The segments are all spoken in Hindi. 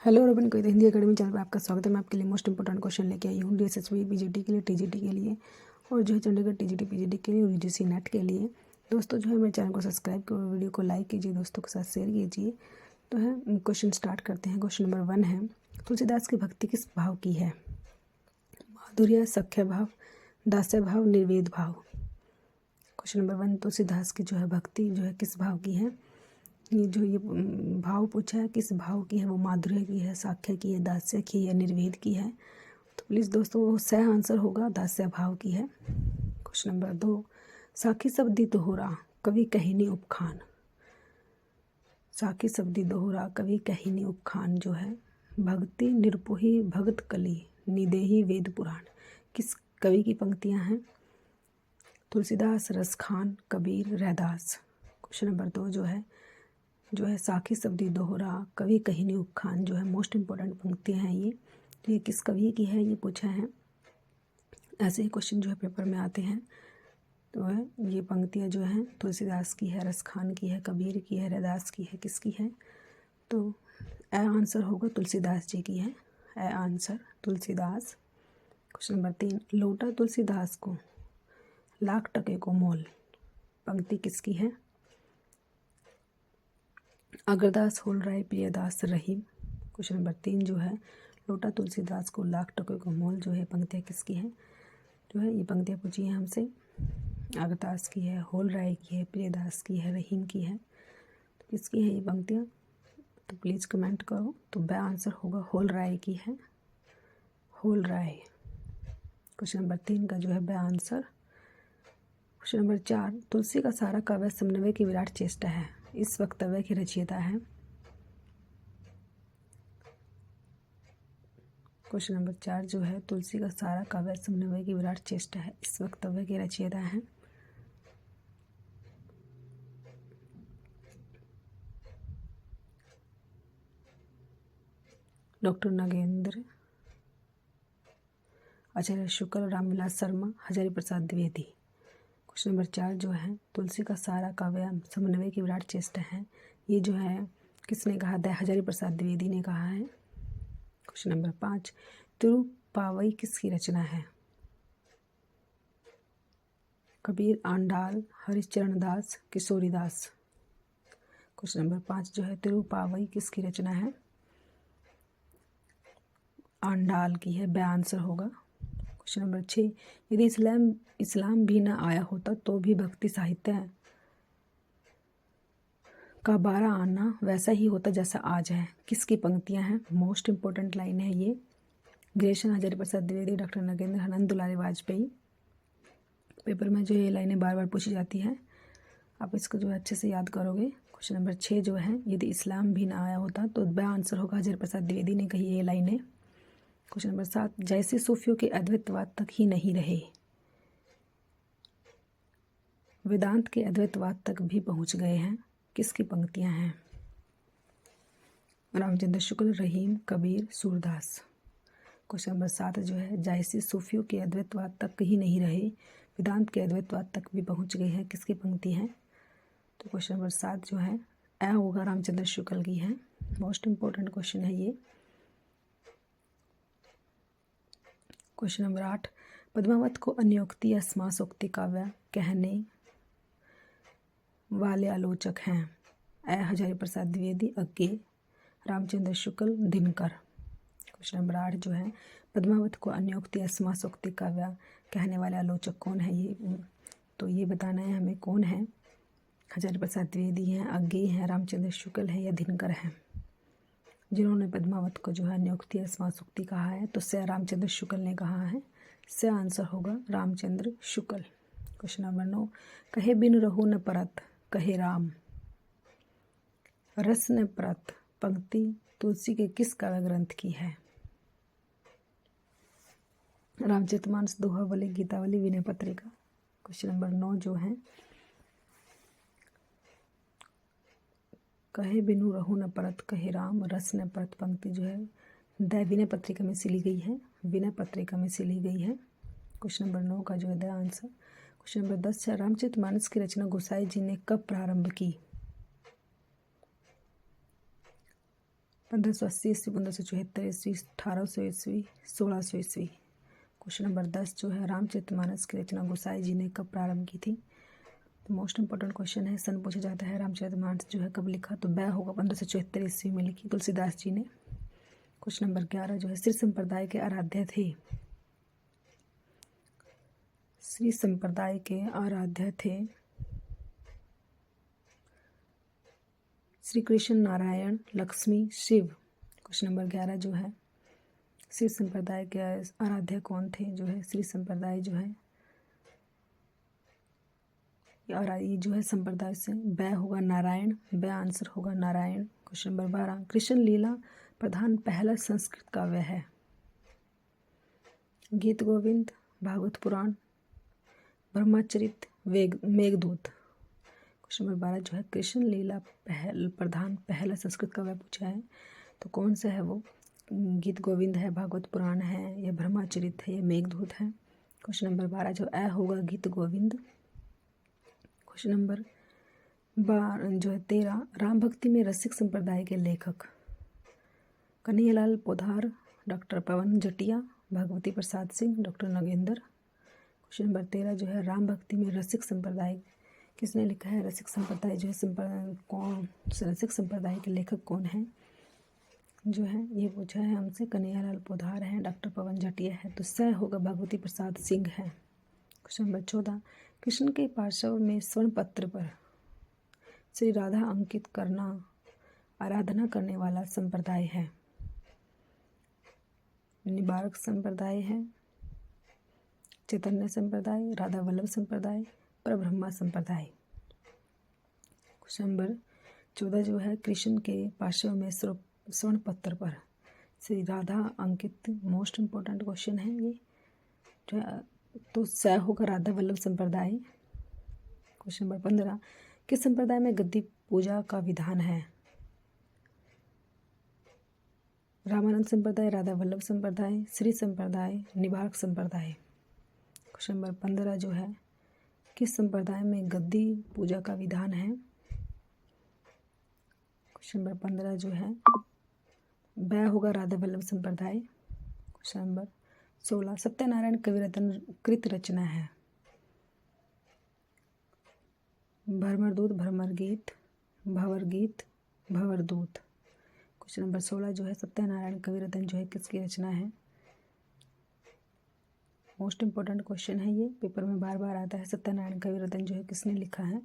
हेलो रबन कविता हिंदी अकेडमी चैनल पर आपका स्वागत है। मैं आपके लिए मोस्ट इंपोर्टेंट क्वेश्चन लेके आई हूँ डीएसएसबी पीजीटी के लिए, टीजीटी के लिए और जो है चंडीगढ़ टीजीटी पीजीटी के लिए और यूजीसी नेट के लिए। दोस्तों जो है मेरे चैनल को सब्सक्राइब करो, वीडियो को लाइक कीजिए, दोस्तों के साथ शेयर कीजिए। तो है क्वेश्चन स्टार्ट करते हैं। क्वेश्चन नंबर 1 है, तुलसीदास की भक्ति किस भाव की है? माधुर्य, सख्य भाव, दास्य भाव, निर्वेद भाव। क्वेश्चन नंबर 1, तुलसीदास की जो है भक्ति जो है किस भाव की है? ये भाव पूछा है, किस भाव की है? वो माधुर्य की है, साख्य की है, दास्य की है या निर्वेद की है? तो प्लीज़ दोस्तों वो सही आंसर होगा दास्य भाव की है। क्वेश्चन नंबर 2, साखी शब्दी दोहरा कवि कहिनी उपखान। साखी शब्दी दोहरा कवि कहिनी उपखान जो है, भक्ति निरपोही भगत कली निदेही वेद पुराण, किस कवि की पंक्तियां हैं? तुलसीदास, रसखान, कबीर, रैदास। क्वेश्चन नंबर 2 जो है साखी शब्दी दोहरा कवि कहिनी उपखान जो है मोस्ट इंपॉर्टेंट पंक्तियां हैं ये किस कवि की है ये पूछा है। ऐसे ही क्वेश्चन जो है पेपर में आते हैं। तो है ये पंक्तियां जो हैं तुलसीदास की है, रसखान की है, कबीर की है, रैदास की है, किसकी है? तो ए आंसर होगा तुलसीदास जी की है। A answer Tulsidas. Question number 3, लौटा तुलसीदास को लाख टके को मोल, पंक्ति किसकी है? अग्रदास, होलराय, प्रियदास, रहीम। क्वेश्चन नंबर 3 जो है, लौटा तुलसीदास को लाख टके को मोल जो है पंक्तियाँ किसकी है? जो है ये पंक्तियाँ पूछी हैं हमसे, अग्रदास की है, होलराय की है, प्रियदास की है, रहीम की है। तो किसकी है ये पंक्तियाँ? तो प्लीज़ कमेंट करो। तो ब आंसर होगा होलराय की है, होलराय। क्वेश्चन नंबर 3 का जो है ब आंसर। क्वेश्चन नंबर 4, तुलसी का सारा काव्य समन्वय की विराट चेष्टा है, इस वक्तव्य की रचयिता है? क्वेश्चन नंबर 4 जो है, तुलसी का सारा काव्य समन्वय की विराट चेष्टा है, इस वक्तव्य के रचयिता हैं? डॉक्टर नगेंद्र, आचार्य शुक्ल, रामविलास शर्मा, हजारी प्रसाद द्विवेदी। क्वेश्चन नंबर 4 जो है, तुलसी का सारा काव्य समन्वय की विराट चेष्टा है, ये जो है किसने कहा? हजारी प्रसाद द्विवेदी ने कहा है। क्वेश्चन नंबर 5, तिरुपावई किसकी रचना है? कबीर, आंडाल, हरिश्चरण दास, किशोरीदास। क्वेश्चन नंबर 5 जो है, तिरुपावई किसकी रचना है? आंडाल की है, ब आंसर होगा। क्वेश्चन नंबर 6, यदि इस्लाम भी ना आया होता तो भी भक्ति साहित्य का 12 आना वैसा ही होता जैसा आज है, किसकी पंक्तियां हैं? मोस्ट इंपॉर्टेंट लाइन है ये। ग्रेशन, हजारी प्रसाद द्विवेदी, डॉक्टर नगेंद्र, आनंद दुलारी वाजपेयी। पेपर में जो ये लाइनें बार बार पूछी जाती हैं, आप इसको जो है अच्छे से याद करोगे। क्वेश्चन नंबर 6 जो है, यदि इस्लाम भी ना आया होता तो ब आंसर होगा, हजारी प्रसाद द्विवेदी ने कही ये लाइनें। क्वेश्चन नंबर 7, जैसे सूफियों के अद्वैतवाद तक ही नहीं रहे, वेदांत के अद्वैतवाद तक भी पहुंच गए हैं, किसकी पंक्तियां हैं? रामचंद्र शुक्ल, रहीम, कबीर, सूरदास। क्वेश्चन नंबर 7 जो है, जैसे सूफियों के अद्वैतवाद तक ही नहीं रहे, वेदांत के अद्वैतवाद तक भी पहुंच गए हैं, किसकी पंक्ति है? तो क्वेश्चन नंबर 7 जो है, ए होगा, रामचंद्र शुक्ल की है। मोस्ट इंपॉर्टेंट क्वेश्चन है ये। क्वेश्चन नंबर 8, पद्मावत को अन्योक्ति या समासोक्ति काव्य कहने वाले आलोचक हैं? ए हजारी प्रसाद द्विवेदी, अज्ञे, रामचंद्र शुक्ल, दिनकर। क्वेश्चन नंबर 8 जो है, पद्मावत को अन्योक्ति या समासोक्ति काव्य कहने वाले आलोचक कौन है? ये तो ये बताना है हमें कौन है। हजारी प्रसाद द्विवेदी हैं, अज्ञे हैं, रामचंद्र शुक्ल है या दिनकर हैं, जिन्होंने पद्मावत को जो है अन्योक्ति या समासोक्ति कहा है? तो से रामचंद्र शुक्ल ने कहा है, से आंसर होगा रामचंद्र शुक्ल। क्वेश्चन नंबर 9, कहे बिन रहु न परत कहे राम, रस न परत, पंक्ति तुलसी के किस काव्य ग्रंथ की है? रामचरितमानस, दोहावली, गीतावली, विनय पत्रिका। क्वेश्चन नंबर 9 जो है, कहे बिनु रहु न परत कहे राम, रस न परत, पंक्ति जो है विनय पत्रिका में से ली गई है, विनय पत्रिका में से ली गई है। क्वेश्चन नंबर 9 का जो है द आंसर। क्वेश्चन नंबर 10 है, रामचरितमानस की रचना गोसाई जी ने कब प्रारंभ की? 1580 ईस्वी, 1574 ईस्वी, 1800 ईस्वी, 1600 ईस्वी। क्वेश्चन नंबर 10 जो है रामचरितमानस की रचना गोसाई जी ने कब प्रारंभ की थी? तो मोस्ट इंपॉर्टेंट क्वेश्चन है, सन पूछा जाता है। रामचरितमानस जो है कब लिखा? तो बै होगा 1574 ईस्वी में लिखी तुलसीदास जी ने। क्वेश्चन नंबर 11 जो है श्री संप्रदाय के आराध्य थे। श्री संप्रदाय के आराध्य थे श्री कृष्ण नारायण लक्ष्मी शिव। क्वेश्चन नंबर 11 जो है श्री संप्रदाय के आराध्य कौन थे? जो है श्री संप्रदाय जो है और ये जो है संप्रदाय से बै होगा नारायण, बै आंसर होगा नारायण। क्वेश्चन नंबर 12 कृष्ण लीला प्रधान पहला संस्कृत काव्य है। गीत गोविंद, भागवत पुराण, ब्रह्मचरित, मेघदूत। क्वेश्चन नंबर 12 जो है कृष्ण लीला प्रधान पहला संस्कृत काव्य पूछा है, तो कौन सा है वो? गीत गोविंद है, भागवत पुराण है, या ब्रह्मचरित है, या मेघदूत है। क्वेश्चन नंबर 12 जो ए होगा गीत गोविंद। क्वेश्चन नंबर 12 जो है 13 राम भक्ति में रसिक संप्रदाय के लेखक Kanhaiyalal Poddar, doctor Pawan Jatiya, Bhagwati Prasad Singh, doctor Nagendra. Question number 13 जो है राम भक्ति में रसिक संप्रदाय किसने लिखा है? रसिक संप्रदाय जो है रसिक संप्रदाय के लेखक कौन है जो है ये पूछा है हमसे। कन्हैयालाल पोद्दार हैं, डॉक्टर पवन जटिया है, तो स होगा भगवती प्रसाद सिंह है। क्वेश्चन नंबर 14 कृष्ण के पार्श्व में स्वर्ण पत्र पर श्री राधा अंकित करना आराधना करने वाला संप्रदाय है। निबारक संप्रदाय है, चैतन्य संप्रदाय, राधा वल्लभ संप्रदाय, परब्रह्मा संप्रदाय। क्वेश्चन नंबर 14 जो है कृष्ण के पार्श्व में स्वर्ण पत्र पर श्री राधा अंकित, मोस्ट इम्पोर्टेंट क्वेश्चन है ये जो है, तो स होगा राधा वल्लभ संप्रदाय। क्वेश्चन नंबर 15 किस संप्रदाय में गद्दी पूजा का विधान है? रामानंद संप्रदाय, राधा वल्लभ संप्रदाय, श्री संप्रदाय, निबारक संप्रदाय। क्वेश्चन नंबर 15 जो है किस संप्रदाय में गद्दी पूजा का विधान है? क्वेश्चन नंबर 15 जो है वह होगा राधा वल्लभ संप्रदाय। क्वेश्चन नंबर 16 सत्यनारायण कविरत्न कृत रचना है। भ्रमरदूत, भ्रमर गीत, भंवर गीत, भंवरदूत। क्वेश्चन नंबर 16 जो है सत्यनारायण कविरत्न जो है किसकी रचना है? मोस्ट इम्पोर्टेंट क्वेश्चन है ये, पेपर में बार बार आता है। सत्यनारायण कविरत्न जो है किसने लिखा है?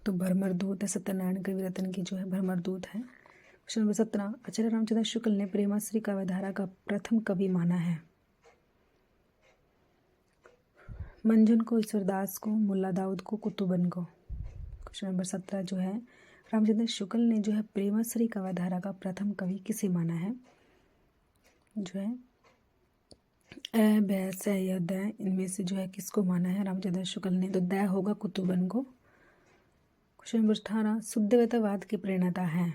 तो भ्रमरदूत है, सत्यनारायण कविरत्न की जो है भ्रमरदूत है। क्वेश्चन नंबर 17 आचार्य रामचंद्र शुक्ल ने प्रेमाश्री काव्यधारा का प्रथम कवि माना है। मंजन को, ईश्वरदास को, मुल्ला दाऊद को, कुतुबन को। क्वेश्चन नंबर 17 जो है रामचंद्र शुक्ल ने जो है प्रेमाश्री काव्यधारा का प्रथम कवि किसे माना है? जो है ए, बै, से या द इनमें से जो है किसको माना है रामचंद्र शुक्ल ने? तो द होगा कुतुबन को। क्वेश्चन नंबर 18 शुद्धवैतवाद की प्रेरणा है।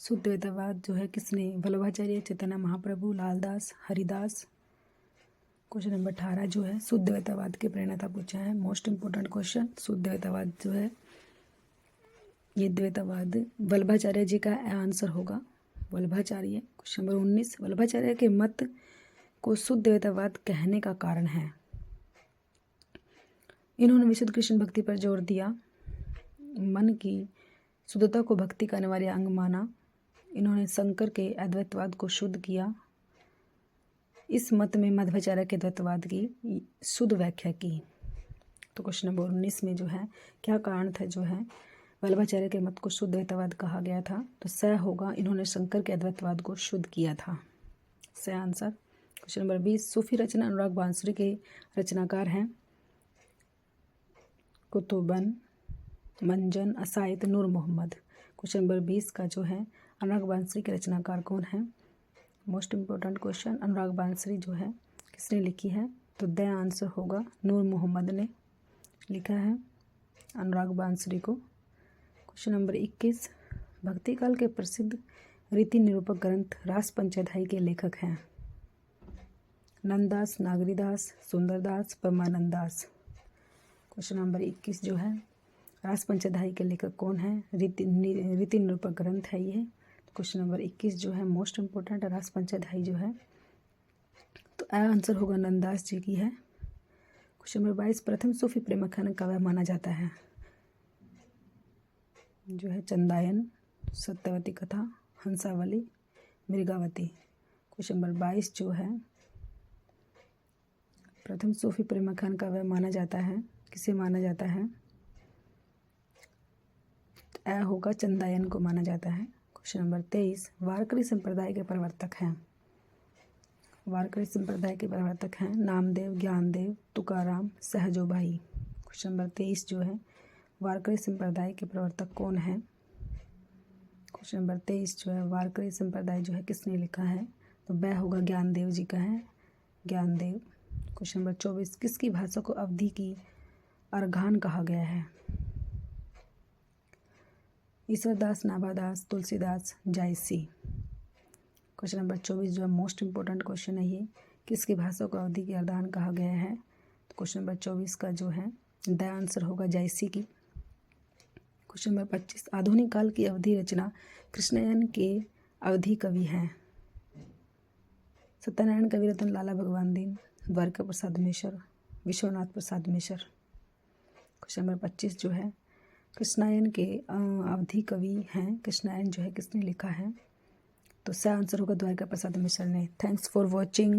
शुद्धवैतवाद जो है किसने? वल्लभाचार्य, चैतन्य महाप्रभु, लालदास, हरिदास। क्वेश्चन नंबर 18 जो है शुद्धवैतवाद की प्रेरणा पूछा है। मोस्ट इंपोर्टेंट क्वेश्चन, शुद्धवैतवाद जो है ये द्वैतवाद वल्लभाचार्य जी का आंसर होगा, वल्लभाचार्य। क्वेश्चन नंबर 19 वल्लभाचार्य के मत को शुद्धवैतवाद कहने का कारण है? इन्होंने विशुद्ध कृष्ण भक्ति पर जोर दिया, मन की शुद्धता को भक्ति का अनिवार्य अंग माना, इन्होंने शंकर के अद्वैतवाद को शुद्ध किया, इस मत में मध्वाचार्य के द्वैतवाद की शुद्ध व्याख्या की। तो क्वेश्चन नंबर 19 में जो है क्या कारण था जो है वल्लभाचार्य के मत को शुद्ध द्वैतवाद कहा गया था? तो स होगा, इन्होंने शंकर के अद्वैतवाद को शुद्ध किया था, स आंसर। क्वेश्चन नंबर 20 सूफी रचना अनुराग बांसुरी के रचनाकार हैं। कुतुबन, मंजन, असायत, नूर मोहम्मद। क्वेश्चन नंबर 20 का जो है अनुराग बांसुरी के रचनाकार कौन है? मोस्ट इम्पोर्टेंट क्वेश्चन, अनुराग बांसुरी जो है किसने लिखी है? तो द आंसर होगा, नूर मोहम्मद ने लिखा है अनुराग बांसुरी को। क्वेश्चन नंबर 21 भक्ति काल के प्रसिद्ध रीति निरूपक ग्रंथ रास पंचाध्यायी के लेखक हैं। नंददास, नागरीदास, सुंदरदास, परमानंद दास। क्वेश्चन नंबर 21 जो है रास पंचधाई के लेखक कौन है? रीति निरूपक ग्रंथ है ये। क्वेश्चन नंबर 21 जो है मोस्ट इम्पोर्टेंट, रास पंचधाई जो है, तो आंसर होगा नंददास जी की है। क्वेश्चन नंबर 22 प्रथम सूफी प्रेमाख्यान काव्य माना जाता है जो है चंदायन, सत्यवती कथा, हंसावली, मृगावती। क्वेश्चन नंबर 22 जो है प्रथम सूफी प्रेमाख्यान काव्य माना जाता है, किसे माना जाता है? होगा चंदायन को माना जाता है। क्वेश्चन नंबर 23 वारकरी संप्रदाय के प्रवर्तक हैं। वारकरी संप्रदाय के प्रवर्तक हैं नामदेव, ज्ञानदेव, तुकाराम, सहजोबाई। क्वेश्चन नंबर 23 जो है वारकरी संप्रदाय के प्रवर्तक कौन है? क्वेश्चन नंबर 23 जो है वारकरी संप्रदाय जो है किसने लिखा है? तो वह होगा ज्ञानदेव जी का है, ज्ञानदेव। क्वेश्चन नंबर 24 किसकी भाषा को अवधी की अर्घान कहा गया है? ईश्वरदास, नाभादास, तुलसीदास, जायसी। क्वेश्चन नंबर 24 जो है मोस्ट इम्पोर्टेंट क्वेश्चन है ये, किसकी भाषा को अवधी की अर्धान कहा गया है? तो क्वेश्चन नंबर 24 का जो है द आंसर होगा जायसी की। क्वेश्चन नंबर 25 आधुनिक काल की अवधी रचना कृष्णयन के अवधी कवि हैं। सत्यनारायण कविरत्न, लाला भगवान दीन, द्वारका प्रसाद मिश्र, विश्वनाथ प्रसाद मिश्र। क्वेश्चन नंबर 25 जो है कृष्णायन के अवधी कवि हैं। कृष्णायन जो है किसने लिखा है? तो इसका आंसर होगा द्वारका प्रसाद मिश्र ने। Thanks for watching.